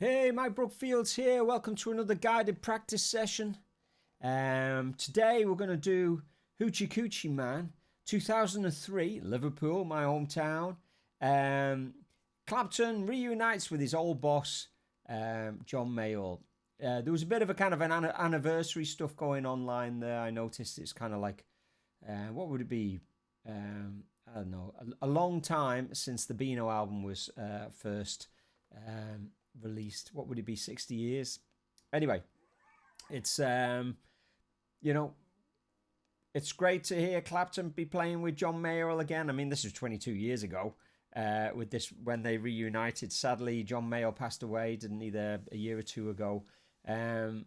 Hey, Mike Brookfields here. Welcome to another guided practice session. Today we're going to do Hoochie Coochie Man, 2003, Liverpool, my hometown. Clapton reunites with his old boss, John Mayall. There was a bit of a kind of an anniversary stuff going online there. I noticed it's kind of like, what would it be? I don't know, a long time since the Beano album was first released. What would it be, 60 years? Anyway, it's it's great to hear Clapton be playing with John Mayall again. I mean, this was 22 years ago with this when they reunited. Sadly, John Mayall passed away, didn't he, there a year or two ago. And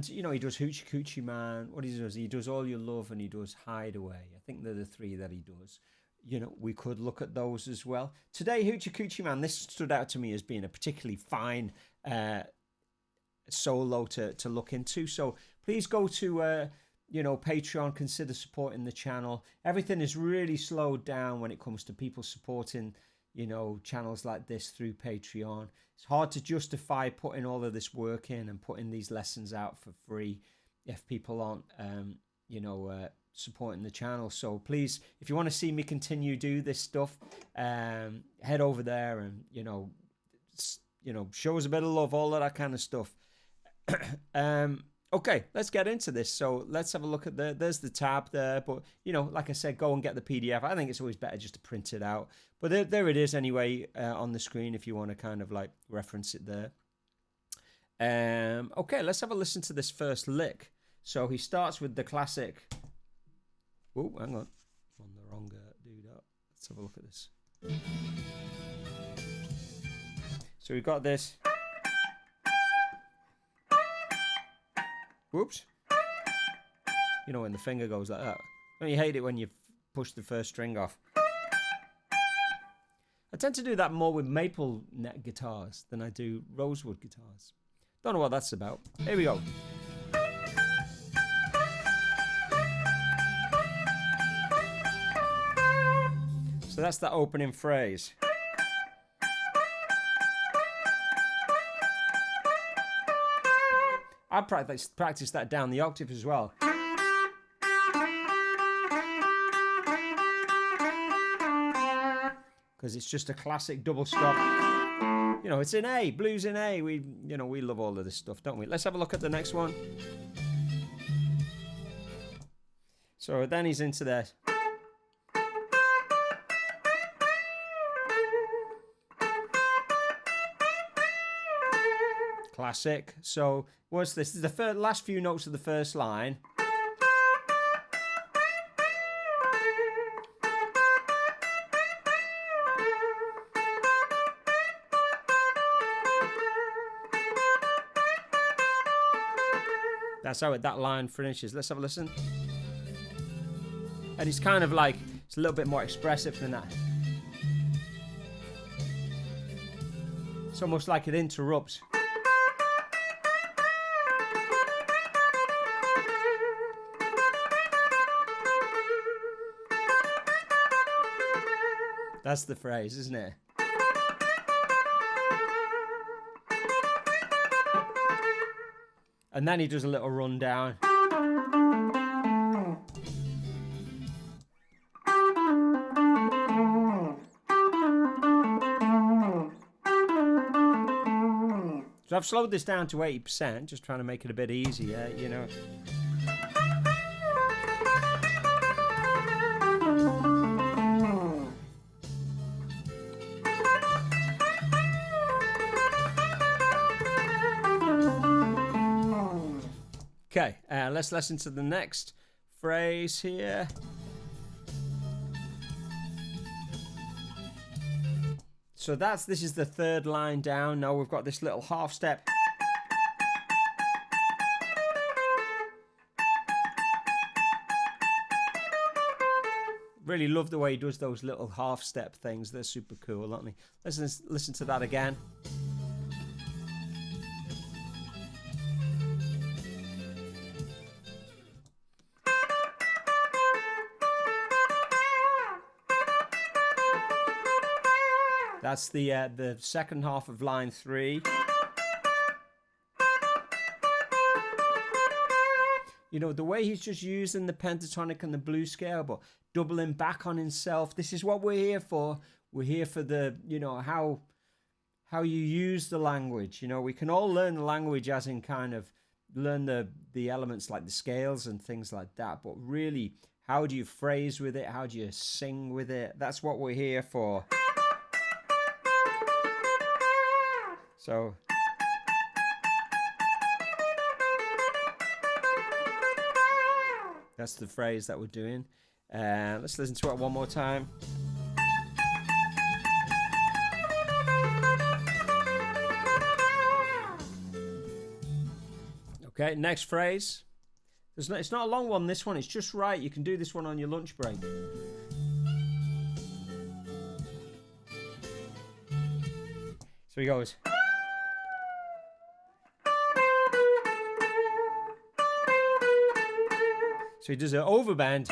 he does Hoochie Coochie Man. What he does All Your Love, and he does Hideaway. I think they're the three that he does. We could look at those as well. Today, Hoochie Coochie Man, this stood out to me as being a particularly fine solo to look into. So please go to, Patreon, consider supporting the channel. Everything is really slowed down when it comes to people supporting, channels like this through Patreon. It's hard to justify putting all of this work in and putting these lessons out for free if people aren't, supporting the channel. So please, if you want to see me continue do this stuff, head over there and show us a bit of love, all of that kind of stuff. Okay, let's get into this. So let's have a look at there's the tab there, but like I said, go and get the PDF. I think it's always better just to print it out, but there it is anyway on the screen if you want to kind of like reference it there. Okay, let's have a listen to this first lick. So he starts with the classic. Oh, hang on. I'm on the wrong dude. Let's have a look at this. So we've got this. Whoops. When the finger goes like that. Don't you hate it when you push the first string off? I tend to do that more with maple neck guitars than I do rosewood guitars. Don't know what that's about. Here we go. So that's the opening phrase. I practice that down the octave as well. Because it's just a classic double stop. It's in A, blues in A. We love all of this stuff, don't we? Let's have a look at the next one. So then he's into this. Classic. So what's this? This is the last few notes of the first line. That's how that line finishes. Let's have a listen. And it's kind of like, it's a little bit more expressive than that. It's almost like it interrupts. That's the phrase, isn't it? And then he does a little rundown. So I've slowed this down to 80%, just trying to make it a bit easier, Okay, let's listen to the next phrase here. So this is the third line down. Now we've got this little half step. Really love the way he does those little half step things. They're super cool, aren't they? Let's listen to that again. That's the second half of line 3. You know, the way he's just using the pentatonic and the blues scale, but doubling back on himself. This is what we're here for. We're here for the, you know, how you use the language. You know, we can all learn the language as in kind of learn the elements like the scales and things like that. But really, how do you phrase with it? How do you sing with it? That's what we're here for. So... that's the phrase that we're doing. Let's listen to it one more time. Okay, next phrase. It's not a long one, this one. It's just right. You can do this one on your lunch break. So he goes... so he does an overbend.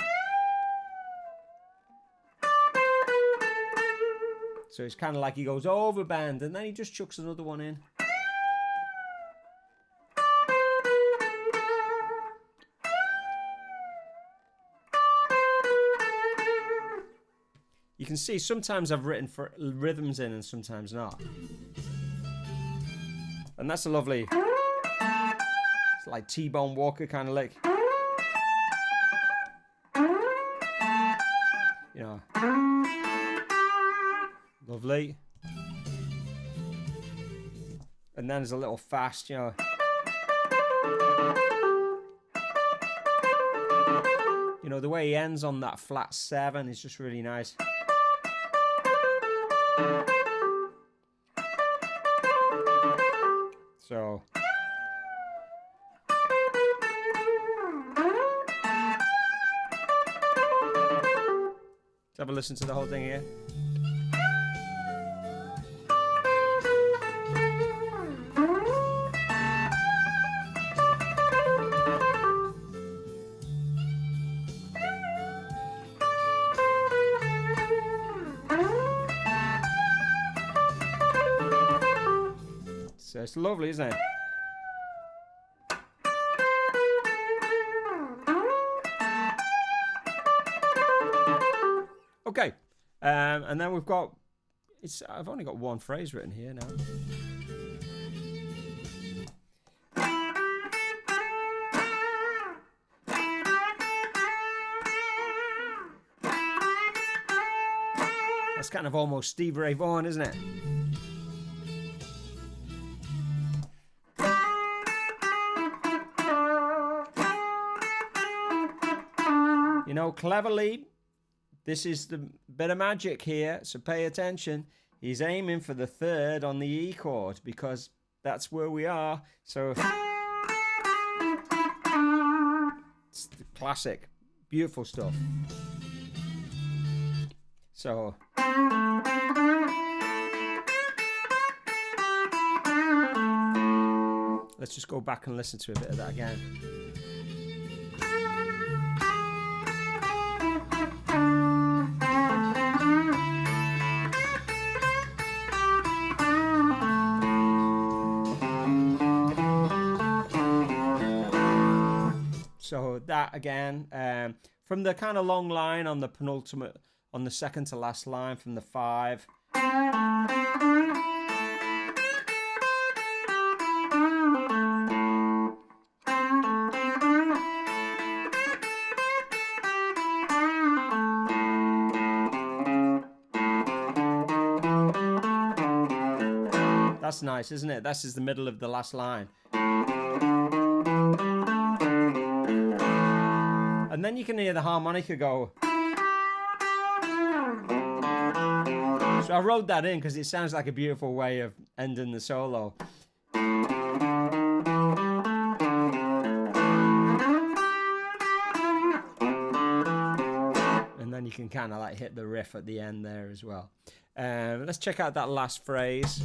So it's kind of like he goes overbend and then he just chucks another one in. You can see sometimes I've written for rhythms in and sometimes not. And that's a lovely, it's like T-Bone Walker kind of lick. You know, lovely. And then there's a little fast, you know. You know, the way he ends on that flat 7 is just really nice. So... let's have a listen to the whole thing here. So it's lovely, isn't it? Okay, and then we've got, I've only got one phrase written here now. That's kind of almost Stevie Ray Vaughan, isn't it? You know, cleverly, this is the bit of magic here, so pay attention. He's aiming for the 3rd on the E chord because that's where we are. So it's the classic, beautiful stuff. So let's just go back and listen to a bit of that again. So that again, from the kind of long line on the penultimate, on the second to last line from the 5. That's nice, isn't it? This is the middle of the last line. And then you can hear the harmonica go. So I wrote that in because it sounds like a beautiful way of ending the solo. And then you can kind of like hit the riff at the end there as well. Let's check out that last phrase.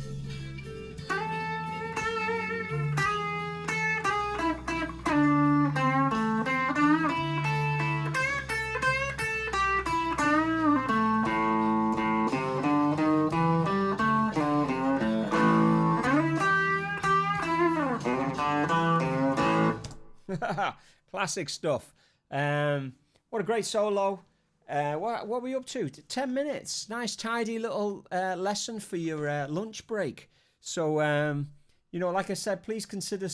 Classic stuff. What a great solo. What were we up to? 10 minutes. Nice, tidy little lesson for your lunch break. So, like I said, please consider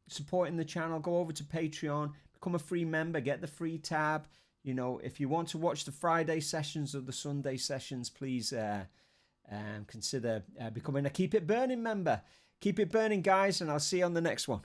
supporting the channel. Go over to Patreon, become a free member, get the free tab. If you want to watch the Friday sessions or the Sunday sessions, please consider becoming a Keep It Burning member. Keep it burning, guys, and I'll see you on the next one.